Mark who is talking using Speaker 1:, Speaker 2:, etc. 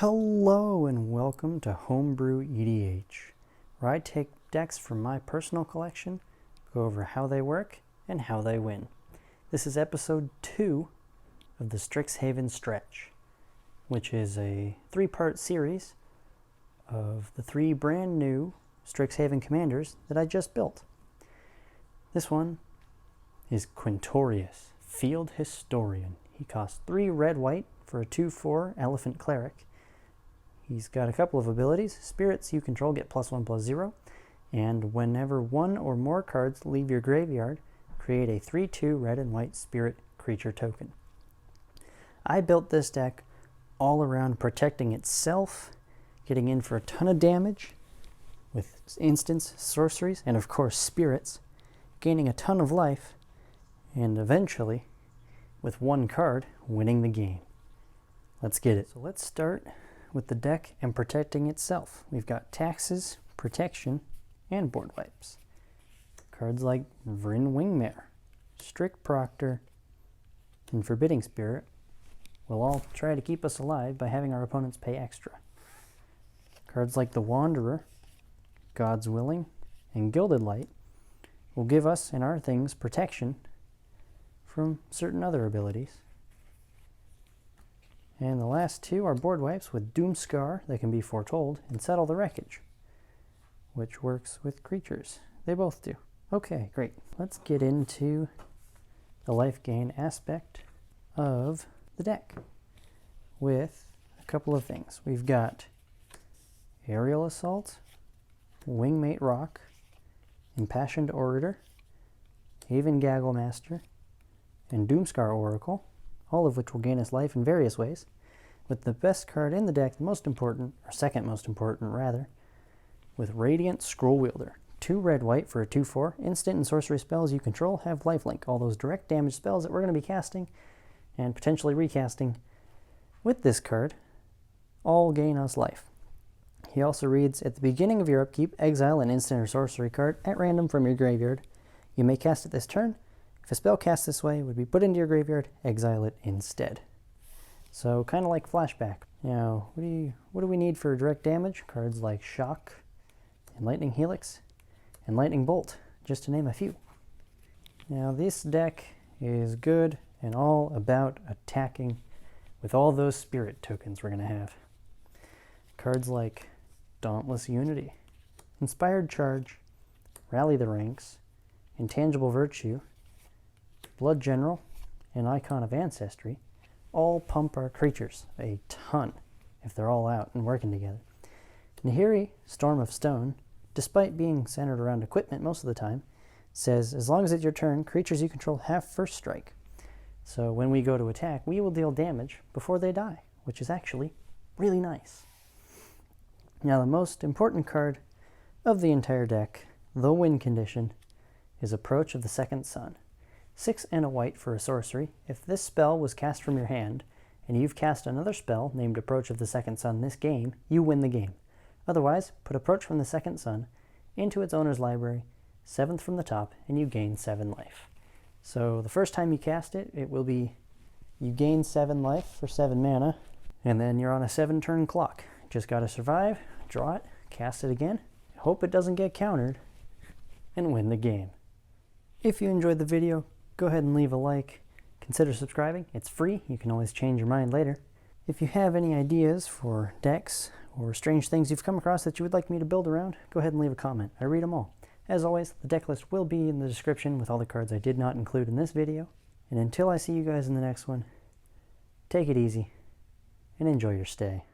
Speaker 1: Hello and welcome to Homebrew EDH, where I take decks from my personal collection, go over how they work, and how they win. This is episode 2 of the Strixhaven Stretch, which is a 3-part series of the 3 brand new Strixhaven commanders that I just built. This one is Quintorius, Field Historian. He costs 3 red-white for a 2/4 Elephant Cleric. He's got a couple of abilities. Spirits you control get +1/+0, and whenever one or more cards leave your graveyard, create a 3/2 red and white spirit creature token. I built this deck all around protecting itself, getting in for a ton of damage with instants, sorceries, and of course spirits, gaining a ton of life, and eventually, with one card, winning the game. Let's get it. So let's start with the deck and protecting itself. We've got taxes, protection, and board wipes. Cards like Vryn Wingmare, Strict Proctor, and Forbidding Spirit will all try to keep us alive by having our opponents pay extra. Cards like the Wanderer, God's Willing, and Gilded Light will give us and our things protection from certain other abilities. And the last 2 are board wipes with Doomscar that can be foretold, and Settle the Wreckage, which works with creatures. They both do. Okay, great. Let's get into the life gain aspect of the deck with a couple of things. We've got Aerial Assault, Wingmate Rock, Impassioned Orator, Haven Gagglemaster, and Doomscar Oracle, all of which will gain us life in various ways, with the best card in the deck, the most important, or second most important rather, with Radiant Scroll Wielder. 2 red-white for a 2/4. Instant and sorcery spells you control have lifelink. All those direct damage spells that we're going to be casting and potentially recasting with this card all gain us life. He also reads, at the beginning of your upkeep, exile an instant or sorcery card at random from your graveyard. You may cast it this turn. If a spell cast this way would be put into your graveyard, exile it instead. So kind of like Flashback. Now, what do we need for direct damage? Cards like Shock, and Lightning Helix, and Lightning Bolt, just to name a few. Now this deck is good and all about attacking with all those spirit tokens we're going to have. Cards like Dauntless Unity, Inspired Charge, Rally the Ranks, Intangible Virtue, Blood General, and Icon of Ancestry all pump our creatures a ton if they're all out and working together. Nahiri, Storm of Stone, despite being centered around equipment most of the time, says as long as it's your turn, creatures you control have first strike. So when we go to attack, we will deal damage before they die, which is actually really nice. Now the most important card of the entire deck, the win condition, is Approach of the Second Sun. 6 and a white for a sorcery. If this spell was cast from your hand, and you've cast another spell named Approach of the Second Sun this game, you win the game. Otherwise, put Approach from the Second Sun into its owner's library, 7th from the top, and you gain 7 life. So the first time you cast it, it will be you gain 7 life for 7 mana, and then you're on a 7-turn clock. Just gotta survive, draw it, cast it again, hope it doesn't get countered, and win the game. If you enjoyed the video, go ahead and leave a like. Consider subscribing. It's free. You can always change your mind later. If you have any ideas for decks or strange things you've come across that you would like me to build around, go ahead and leave a comment. I read them all. As always, the deck list will be in the description with all the cards I did not include in this video. And until I see you guys in the next one, take it easy and enjoy your stay.